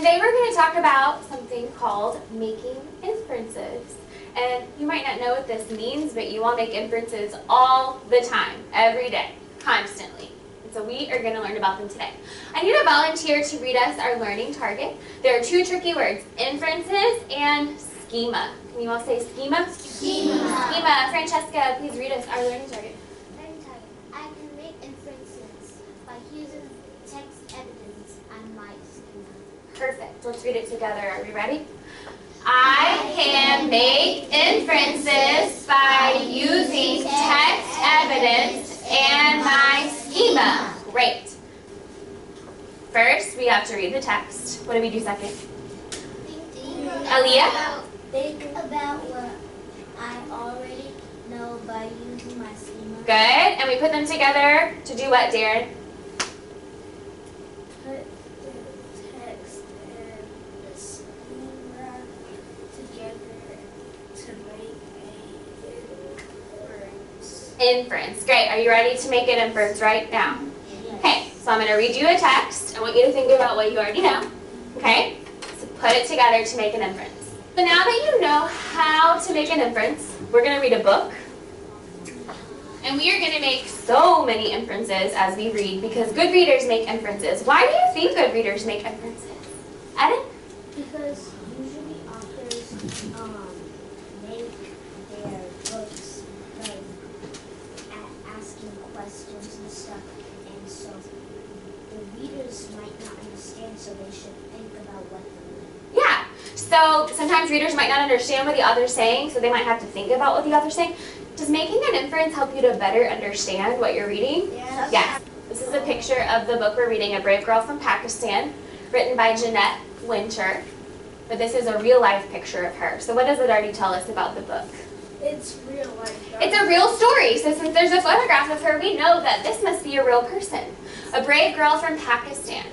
Today we're going to talk about something called making inferences. And you might not know what this means, but you all make inferences all the time, every day, constantly. And so we are going to learn about them today. I need a volunteer to read us our learning target. There are two tricky words, inferences and schema. Can you all say schema? Schema. Schema. Francesca, please read us our learning target. Learning target. I can make inferences by using text evidence and my schema. Perfect. Let's read it together. Are we ready? I can make inferences by using text evidence and my schema. Great. First, we have to read the text. What do we do second? Aaliyah? Think about what I already know by using my schema. Good. And we put them together to do what, Darren? Put the text and the schema together to make an inference. Inference. Great. Are you ready to make an inference right now? Okay. So I'm going to read you a text. I want you to think about what you already know. Okay? So put it together to make an inference. So now that you know how to make an inference, we're going to read a book. And we are going to make so many inferences as we read because good readers make inferences. Why do you think good readers make inferences? Eden? Because usually authors make their books like asking questions and stuff, and so the readers might not understand, so they should think about what they mean. Yeah. So sometimes readers might not understand what the author's saying, so they might have to think about what the author's saying. Does making an inference help you to better understand what you're reading? Yes. Yes. This is a picture of the book we're reading, A Brave Girl from Pakistan, written by Jeanette Winter. But this is a real-life picture of her. So what does it already tell us about the book? It's real life. It's a real story. So since there's a photograph of her, we know that this must be a real person. A brave girl from Pakistan.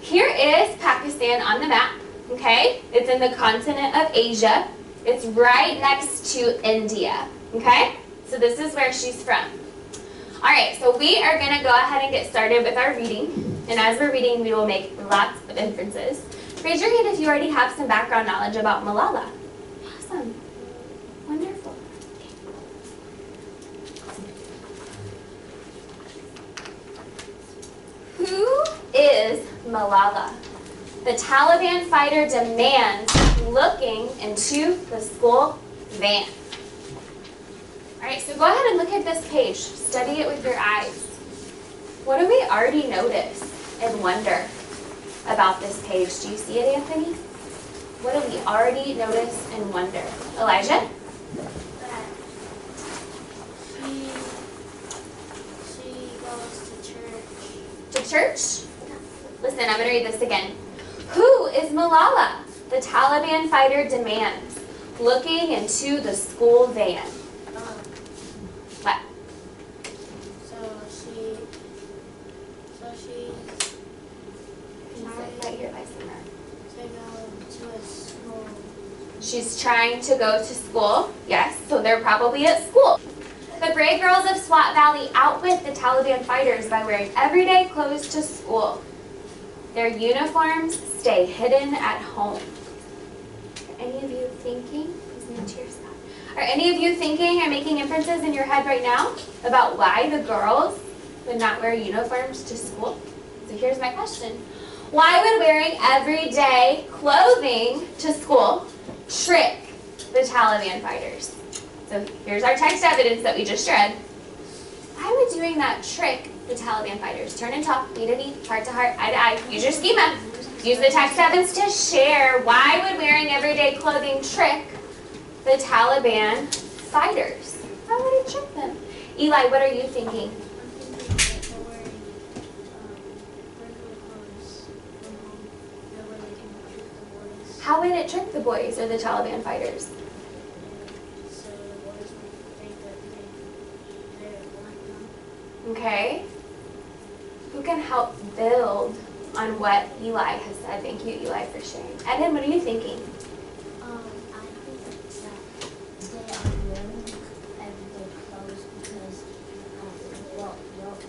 Here is Pakistan on the map. Okay? It's in the continent of Asia. It's right next to India. Okay? So this is where she's from. All right, so we are going to go ahead and get started with our reading. And as we're reading, we will make lots of inferences. Raise your hand if you already have some background knowledge about Malala. Awesome. Wonderful. Who is Malala? The Taliban fighter demands looking into the school van. All right, so go ahead and look at this page. Study it with your eyes. What do we already notice and wonder about this page? Do you see it, Anthony? What do we already notice and wonder? Elijah? That she goes to church. To church? Listen, I'm going to read this again. Who is Malala? The Taliban fighter demands looking into the school van. What? Right here by Summer. To go to a school. She's trying to go to school. Yes, so they're probably at school. The brave girls of Swat Valley outwit the Taliban fighters by wearing everyday clothes to school. Their uniforms stay hidden at home. Are any of you thinking? Please move to your spot. Are any of you thinking and making inferences in your head right now about why the girls would not wear uniforms to school? So here's my question. Why would wearing everyday clothing to school trick the Taliban fighters? So here's our text evidence that we just read. Why would doing that trick the Taliban fighters? Turn and talk, knee to knee, heart to heart, eye to eye. Use your schema. Use the text evidence to share. Why would wearing everyday clothing trick the Taliban fighters? Why would it trick them? Eli, what are you thinking? How would it trick the boys or the Taliban fighters? So the boys might think that they want them. Okay. Who can help build on what Eli has said? Thank you, Eli, for sharing. Eden, what are you thinking? I think that they are wearing everyday clothes because,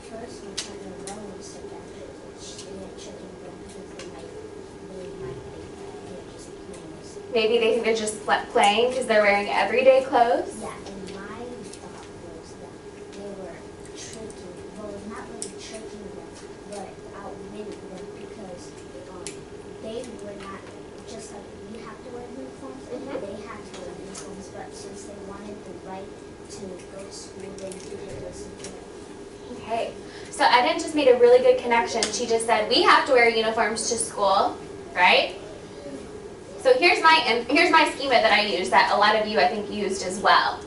first Lieutenant Rowan said that they didn't check in them because they might think Maybe they think they're just playing because they're wearing everyday clothes. Yeah, and my thought was that they were tricking, well, not really tricking them, but outwitting them because they were not, just like we have to wear uniforms, they had to wear uniforms, but since they wanted the right to go to school, they didn't listen to it. Okay, so Eden just made a really good connection. She just said, we have to wear uniforms to school, right? So here's my schema that I use that a lot of you I think used as well.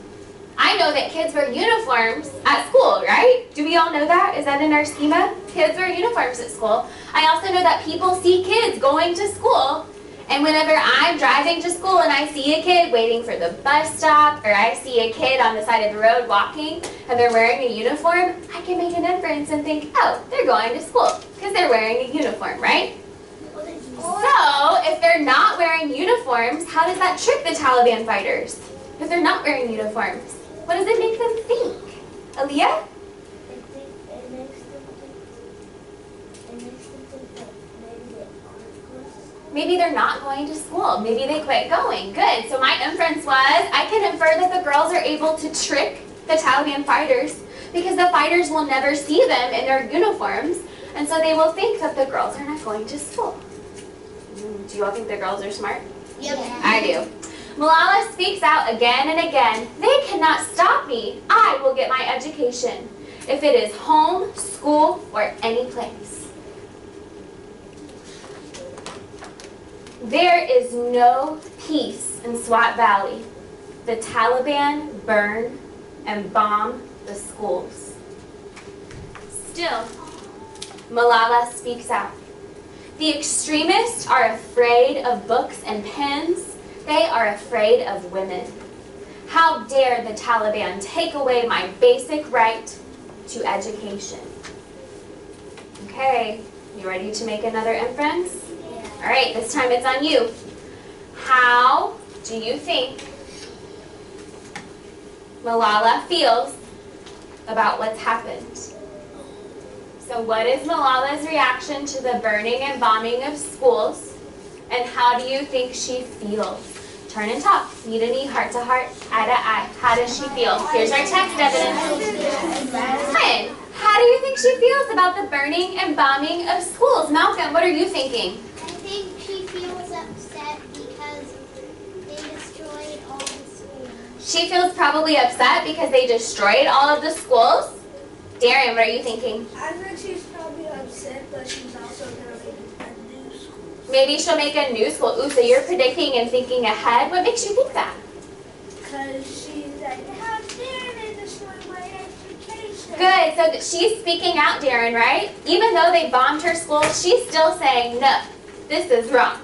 I know that kids wear uniforms at school, right? Do we all know that? Is that in our schema? Kids wear uniforms at school. I also know that people see kids going to school, and whenever I'm driving to school and I see a kid waiting for the bus stop, or I see a kid on the side of the road walking and they're wearing a uniform, I can make an inference and think, oh, they're going to school because they're wearing a uniform, right? So, if they're not wearing uniforms, how does that trick the Taliban fighters? If they're not wearing uniforms, what does it make them think? Aaliyah? It makes them think that maybe they aren't going. Maybe they're not going to school. Maybe they quit going. Good. So my inference was, I can infer that the girls are able to trick the Taliban fighters because the fighters will never see them in their uniforms, and so they will think that the girls are not going to school. Do you all think the girls are smart? Yep. I do. Malala speaks out again and again. They cannot stop me. I will get my education, if it is home, school, or any place. There is no peace in Swat Valley. The Taliban burn and bomb the schools. Still, Malala speaks out. The extremists are afraid of books and pens. They are afraid of women. How dare the Taliban take away my basic right to education? Okay, you ready to make another inference? Yeah. All right, this time it's on you. How do you think Malala feels about what's happened? So what is Malala's reaction to the burning and bombing of schools? And how do you think she feels? Turn and talk. Knee to knee, heart to heart, eye to eye. How does she feel? Here's our text evidence. Good. How do you think she feels about the burning and bombing of schools? Malcolm, what are you thinking? I think she feels upset because they destroyed all the schools. She feels probably upset because they destroyed all of the schools. Darian, what are you thinking? I think she's probably upset, but she's also going to make a new school. Maybe she'll make a new school. Ooh, so you're predicting and thinking ahead. What makes you think that? Because she's like, how dare they destroy my education? Good. So she's speaking out, Darren, right? Even though they bombed her school, she's still saying, no, this is wrong.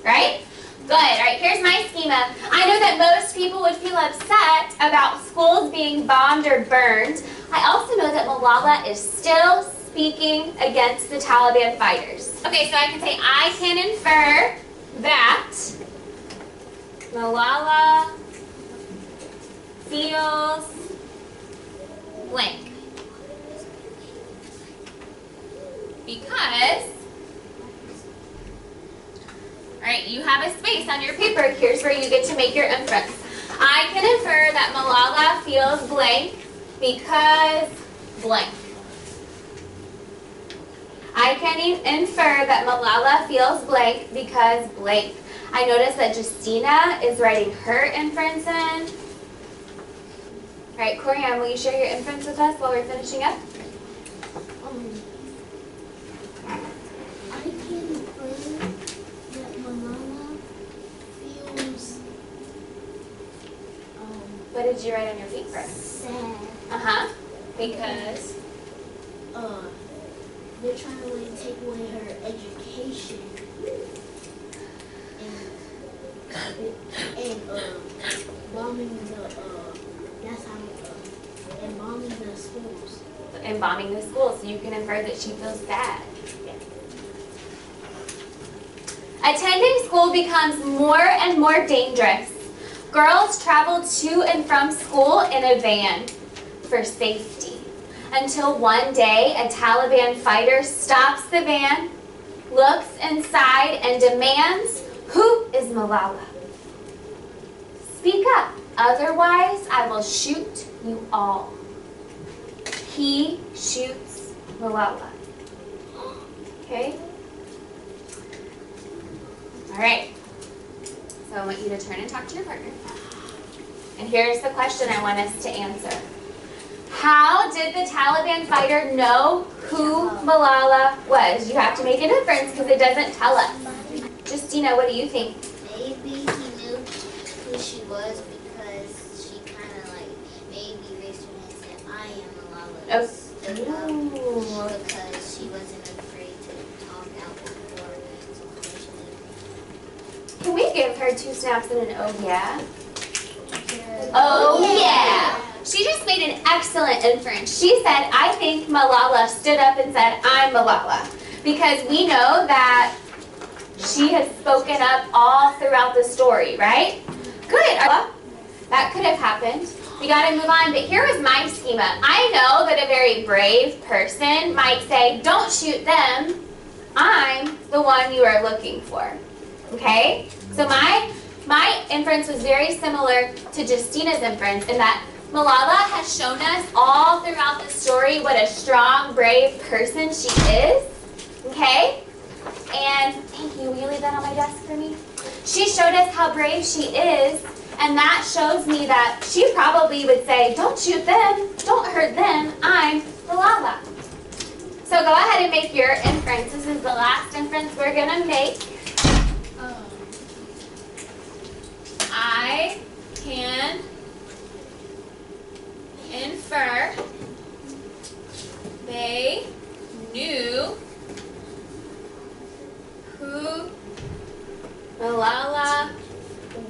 Right? Good. All right, here's my schema. I know that most people would feel upset about schools being bombed or burned. I also know that Malala is still speaking against the Taliban fighters. Okay, so I can say I can infer that Malala feels blank. Because, all right, you have a space on your paper. Here's where you get to make your inference. I can infer that Malala feels blank because blank. I can infer that Malala feels blank because blank. I notice that Justina is writing her inference in. All right, Corianne, will you share your inference with us while we're finishing up? I can infer that Malala feels What did you write on your paper? sad. Because? They're trying to like take away her education and bombing the and bombing the schools. And bombing the schools, so you can infer that she feels sad. Attending school becomes more and more dangerous. Girls travel to and from school in a van for safety. Until one day, a Taliban fighter stops the van, looks inside, and demands, "Who is Malala?" Speak up, otherwise I will shoot you all. He shoots Malala. Okay? All right. So I want you to turn and talk to your partner. And here's the question I want us to answer. How did the Taliban fighter know who Malala was? You have to make an inference because it doesn't tell us. Justina, what do you think? Maybe he knew who she was because she kind of like maybe raised her hand and said, I am Malala. Oh. Stood up Ooh. because she wasn't afraid to talk out before some punishment. Can we give her 2 snaps and an oh yeah? Oh yeah! She just made an excellent inference. She said, I think Malala stood up and said, I'm Malala. Because we know that she has spoken up all throughout the story, right? Good. That could have happened. We got to move on. But here was my schema. I know that a very brave person might say, don't shoot them. I'm the one you are looking for. Okay? So my inference was very similar to Justina's inference in that Malala has shown us all throughout the story what a strong, brave person she is. Okay? And thank you. Will you leave that on my desk for me? She showed us how brave she is, and that shows me that she probably would say, don't shoot them, don't hurt them, I'm Malala. So go ahead and make your inference. This is the last inference we're going to make. I can infer they knew who Malala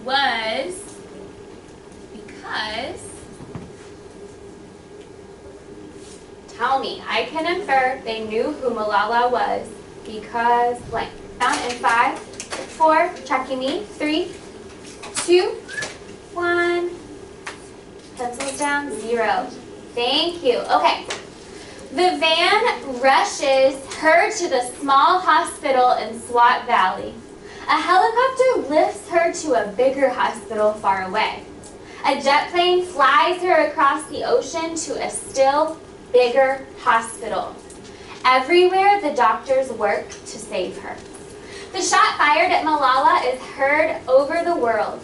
was because, tell me, I can infer they knew who Malala was because blank. Down in 5, 4, tracking me, 3, 2, 1, pencils down, 0. Thank you. Okay. The van rushes her to the small hospital in Swat Valley. A helicopter lifts her to a bigger hospital far away. A jet plane flies her across the ocean to a still bigger hospital. Everywhere the doctors work to save her. The shot fired at Malala is heard over the world.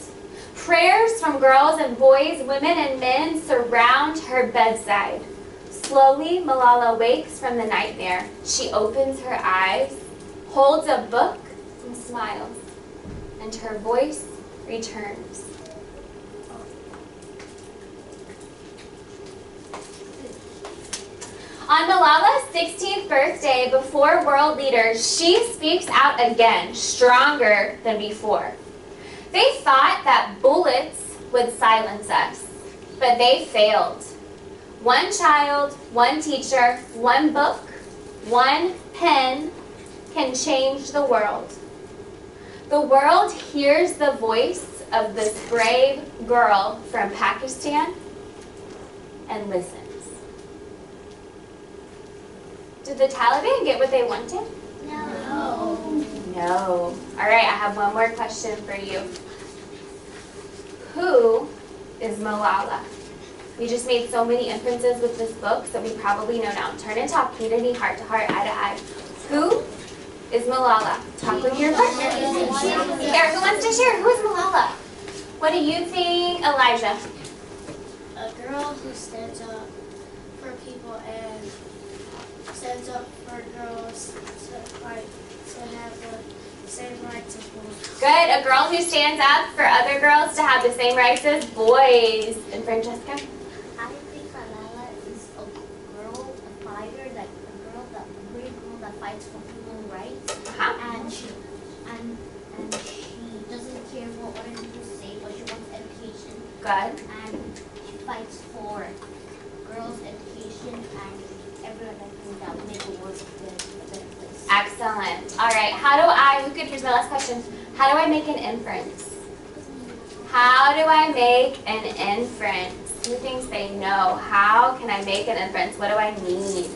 Prayers from girls and boys, women and men surround her bedside. Slowly, Malala wakes from the nightmare. She opens her eyes, holds a book, and smiles. And her voice returns. On Malala's 16th birthday, before world leaders, she speaks out again, stronger than before. They thought that bullets would silence us, but they failed. One child, one teacher, one book, one pen can change the world. The world hears the voice of this brave girl from Pakistan and listens. Did the Taliban get what they wanted? No. No. All right, I have one more question for you. Who is Malala? We just made so many inferences with this book, so we probably know now. Turn and talk, knee to knee, heart to heart, eye to eye. Who is Malala? Talk with your partner. Erica wants to share. Who is Malala? What do you think, Elijah? A girl who stands up for people and stands up for girls to have the same rights as boys. Good. A girl who stands up for other girls to have the same rights as boys. And Francesca? I think Malala is a girl, a fighter, like a brave girl that fights for human rights. Uh-huh. And she doesn't care what other people say, but she wants education. Good. And she fights for girls' education and everyone that will make the world a better place. Excellent. All right. Here's my last question. How do I make an inference? How do I make an inference? Who thinks they know? How can I make an inference? What do I need?